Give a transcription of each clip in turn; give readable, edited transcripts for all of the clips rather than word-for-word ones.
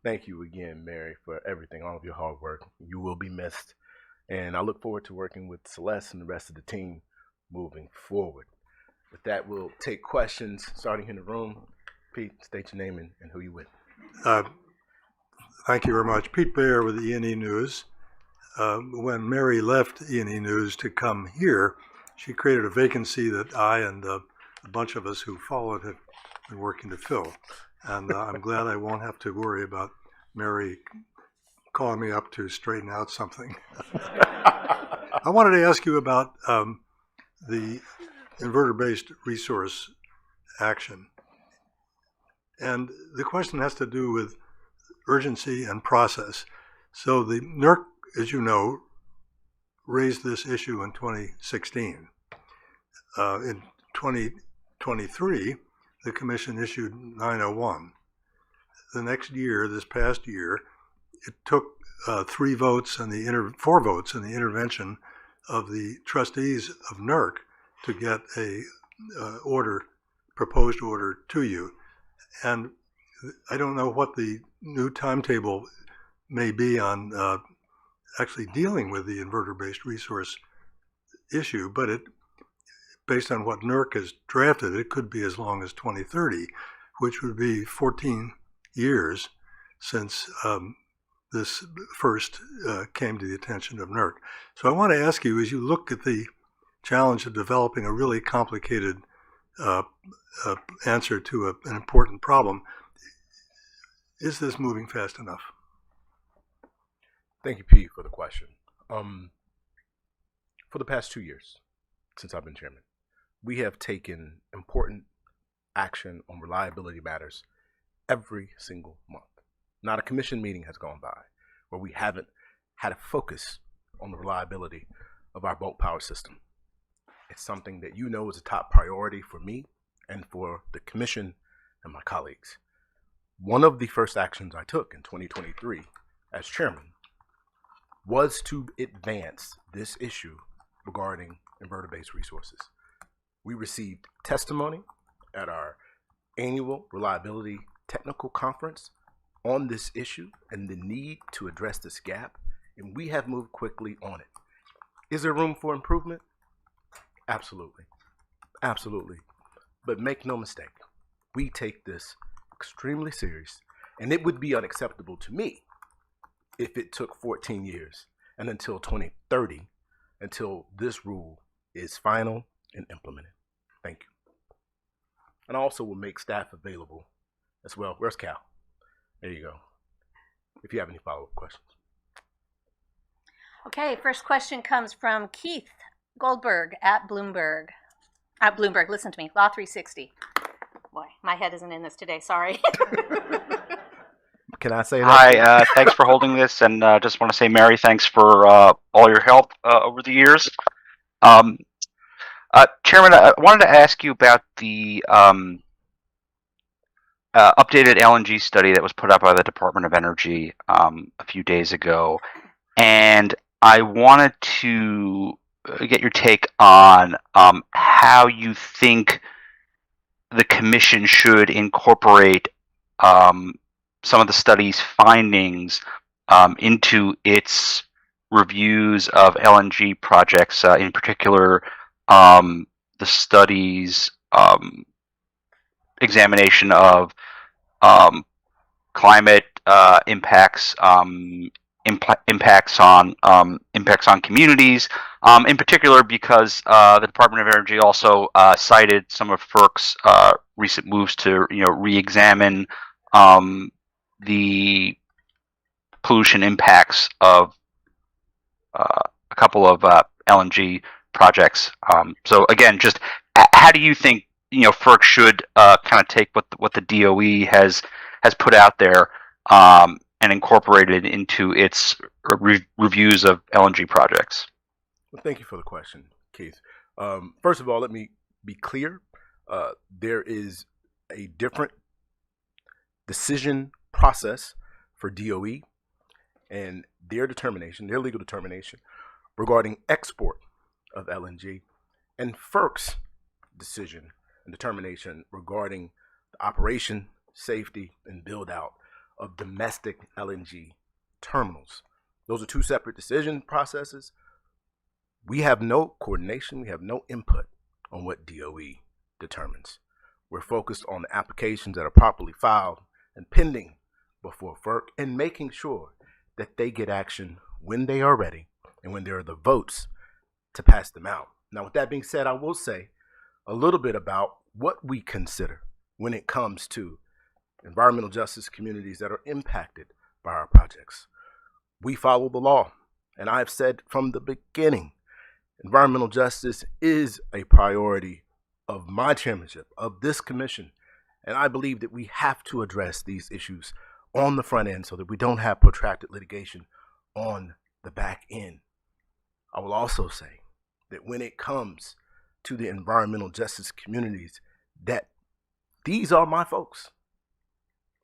Thank you again, Mary, for everything, all of your hard work. You will be missed. And I look forward to working with Celeste and the rest of the team moving forward. With that, we'll take questions starting in the room. Pete, state your name and who you with. Uh, Thank you very much. Pete Baer with E&E News. When Mary left E&E News to come here, she created a vacancy that I and a bunch of us who followed have been working to fill. And I'm glad I won't have to worry about Mary calling me up to straighten out something. I wanted to ask you about the inverter-based resource action. And the question has to do with urgency and process. So the NERC, as you know, raised this issue in 2016. In 2023, the Commission issued 901. The next year, this past year, it took 4 votes in the intervention of the trustees of NERC to get a proposed order to you. And I don't know what the new timetable may be on actually dealing with the inverter-based resource issue, but based on what NERC has drafted, it could be as long as 2030, which would be 14 years since this first came to the attention of NERC. So I want to ask you, as you look at the challenge of developing a really complicated answer to an important problem, is this moving fast enough? Thank you, Pete, for the question. For the past 2 years, since I've been chairman, we have taken important action on reliability matters every single month. Not a commission meeting has gone by where we haven't had a focus on the reliability of our bulk power system. It's something that you know is a top priority for me and for the commission and my colleagues. One of the first actions I took in 2023 as chairman was to advance this issue regarding inverter-based resources. We received testimony at our annual reliability technical conference on this issue and the need to address this gap, and we have moved quickly on it. Is there room for improvement? Absolutely. Absolutely. But make no mistake, we take this extremely serious, and it would be unacceptable to me if it took 14 years and until 2030 until this rule is final and implemented. Thank you. And I also will make staff available as well. Where's Cal? There you go. If you have any follow-up questions. Okay, first question comes from Keith Goldberg at Bloomberg. At Bloomberg, listen to me, Law 360. Boy, my head isn't in this today, sorry. Can I say that? Hi, thanks for holding this, and just want to say, Mary, thanks for all your help over the years. Chairman, I wanted to ask you about the updated LNG study that was put out by the Department of Energy a few days ago, and I wanted to get your take on how you think the Commission should incorporate some of the study's findings into its reviews of LNG projects, in particular the study's examination of climate impacts, impacts on communities, in particular because the Department of Energy also cited some of FERC's recent moves to re-examine the pollution impacts of a couple of LNG projects. So again, just how do you think FERC should kind of take what the DOE has put out there and incorporate it into its reviews of LNG projects? Well, thank you for the question, Keith. First of all, let me be clear. There is a different decision process for DOE and their legal determination regarding export of LNG, and FERC's decision and determination regarding the operation, safety, and build out of domestic LNG terminals. Those are two separate decision processes. We have no coordination, we have no input on what DOE determines. We're focused on the applications that are properly filed and pending before FERC and making sure that they get action when they are ready and when there are the votes to pass them out. Now, with that being said, I will say a little bit about what we consider when it comes to environmental justice communities that are impacted by our projects. We follow the law, and I've said from the beginning, environmental justice is a priority of my chairmanship, of this commission, and I believe that we have to address these issues on the front end so that we don't have protracted litigation on the back end. I will also say that when it comes to the environmental justice communities, that these are my folks.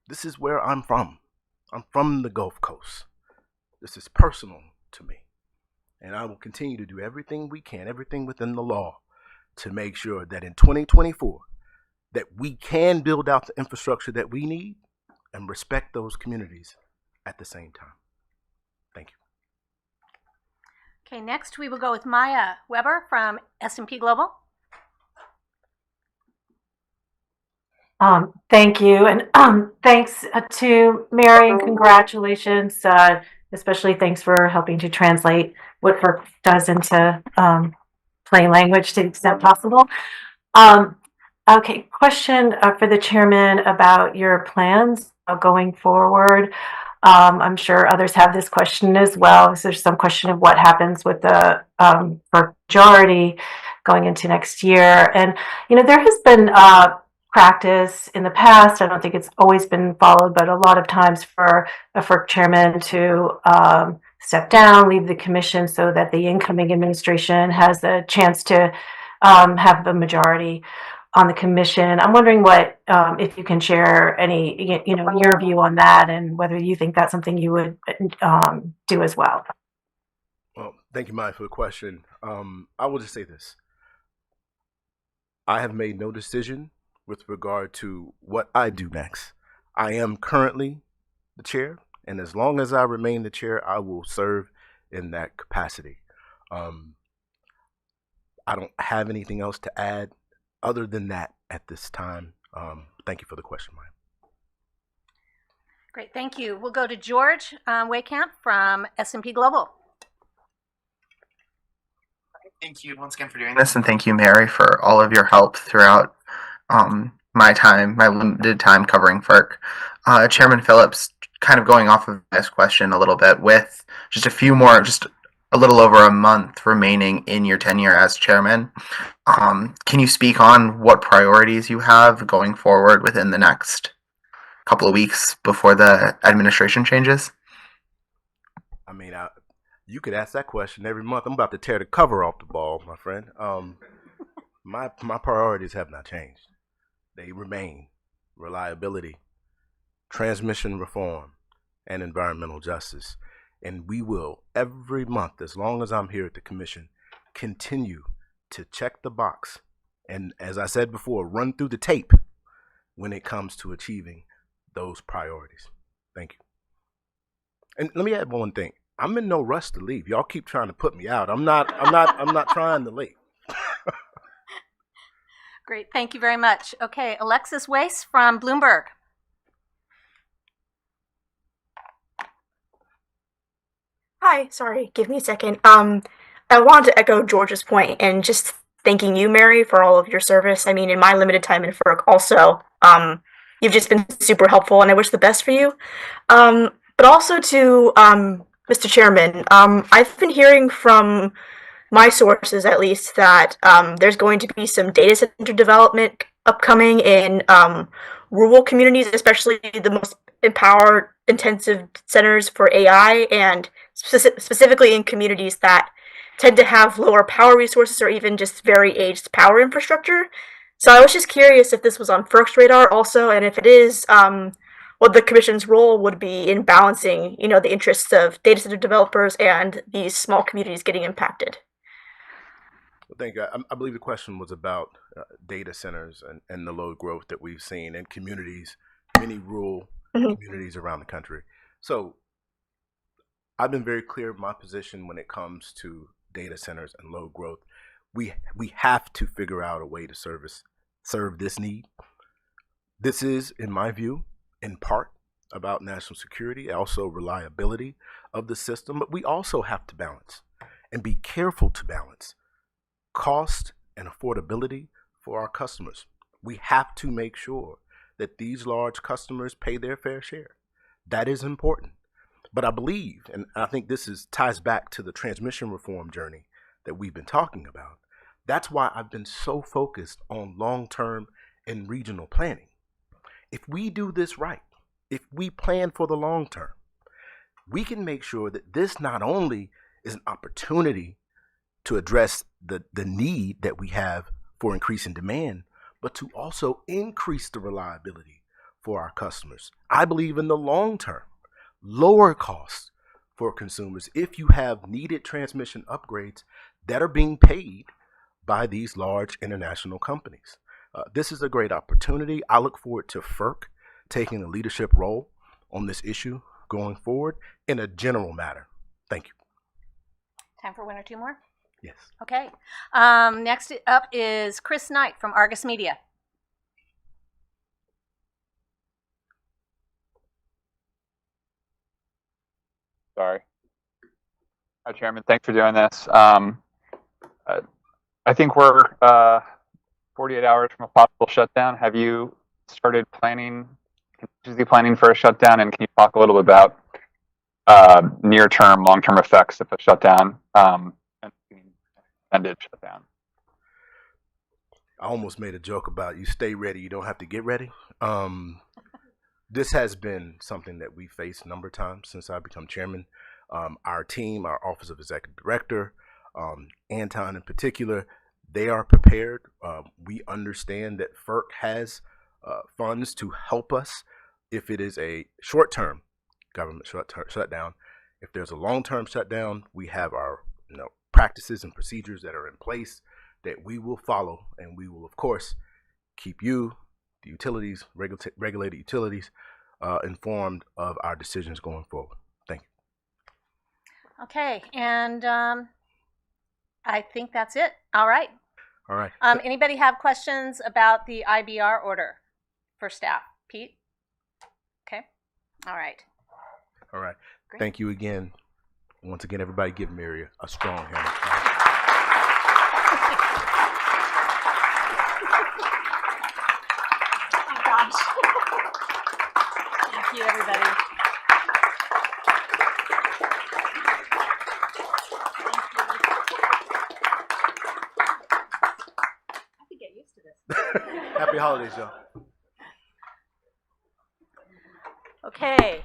This is where I'm from. I'm from the Gulf Coast. This is personal to me. And I will continue to do everything we can, everything within the law, to make sure that in 2024, that we can build out the infrastructure that we need and respect those communities at the same time. Thank you. Okay, next we will go with Maya Weber from S&P Global. Thank you, and thanks to Mary, and congratulations. Especially thanks for helping to translate what FERC does into plain language to the extent possible. Okay, question for the chairman about your plans going forward. I'm sure others have this question as well. So there's some question of what happens with the FERC majority going into next year. And, you know, there has been practice in the past. I don't think it's always been followed, but a lot of times for a FERC chairman to step down, leave the commission so that the incoming administration has a chance to have the majority on the commission. I'm wondering what, if you can share any, you know, your view on that and whether you think that's something you would do as well. Well, thank you, Maya, for the question. I will just say this. I have made no decision with regard to what I do next. I am currently the chair, and as long as I remain the chair, I will serve in that capacity. I don't have anything else to add other than that at this time. Thank you for the question, Maya. Great, thank you. We'll go to George Waycamp from S&P Global. Thank you once again for doing this, and thank you, Mary, for all of your help throughout my limited time covering FERC. Chairman Phillips, kind of going off of this question a little bit, with just a little over a month remaining in your tenure as chairman, can you speak on what priorities you have going forward within the next couple of weeks before the administration changes? I mean, you could ask that question every month. I'm about to tear the cover off the ball, my friend. My priorities have not changed. They remain reliability, transmission reform, and environmental justice. And we will, every month, as long as I'm here at the commission, continue to check the box. And as I said before, run through the tape when it comes to achieving those priorities. Thank you. And let me add one thing. I'm in no rush to leave. Y'all keep trying to put me out. I'm not trying to leave. Great, thank you very much. Okay, Alexis Weiss from Bloomberg. Hi, sorry, give me a second. I wanted to echo George's point and just thanking you, Mary, for all of your service. I mean, in my limited time in FERC also, you've just been super helpful, and I wish the best for you. But also to Mr. Chairman, I've been hearing from my sources, at least, that there's going to be some data center development upcoming in rural communities, especially the most power-intensive centers for AI, and specifically in communities that tend to have lower power resources or even just very aged power infrastructure. So I was just curious if this was on FERC's radar also, and if it is, what the commission's role would be in balancing, you know, the interests of data center developers and these small communities getting impacted. Well, thank you. I believe the question was about data centers and the load growth that we've seen in communities, many rural communities around the country. So I've been very clear of my position when it comes to data centers and load growth. We have to figure out a way to serve this need. This is, in my view, in part about national security, also reliability of the system, but we also have to balance and be careful to balance cost and affordability for our customers. We have to make sure that these large customers pay their fair share. That is important. But I believe, and I think ties back to the transmission reform journey that we've been talking about. That's why I've been so focused on long-term and regional planning. If we do this right, if we plan for the long term, we can make sure that this not only is an opportunity to address the need that we have for increasing demand, but to also increase the reliability for our customers. I believe in the long term, lower costs for consumers if you have needed transmission upgrades that are being paid by these large international companies. This is a great opportunity. I look forward to FERC taking a leadership role on this issue going forward in a general matter. Thank you. Time for one or two more? Yes. Okay. Next up is Chris Knight from Argus Media. Sorry. Hi, Chairman. Thanks for doing this. I think we're 48 hours from a possible shutdown. Have you started contingency planning for a shutdown? And can you talk a little bit about near-term, long-term effects of a shutdown and extended shutdown? I almost made a joke about you stay ready, you don't have to get ready. This has been something that we faced a number of times since I've become chairman. Our team, our Office of Executive Director, Anton in particular, they are prepared. We understand that FERC has funds to help us if it is a short-term government shutdown. If there's a long-term shutdown, we have our practices and procedures that are in place that we will follow, and we will, of course, keep you, the utilities, regulated utilities, informed of our decisions going forward. Thank you. Okay, and I think that's it. All right. All right. Anybody have questions about the IBR order for staff? Pete? Okay. All right. All right. Great. Thank you again. Once again, everybody give Mary a strong hand. Oh, gosh. Thank you, everybody. I could get used to this. Happy holidays, y'all. Okay.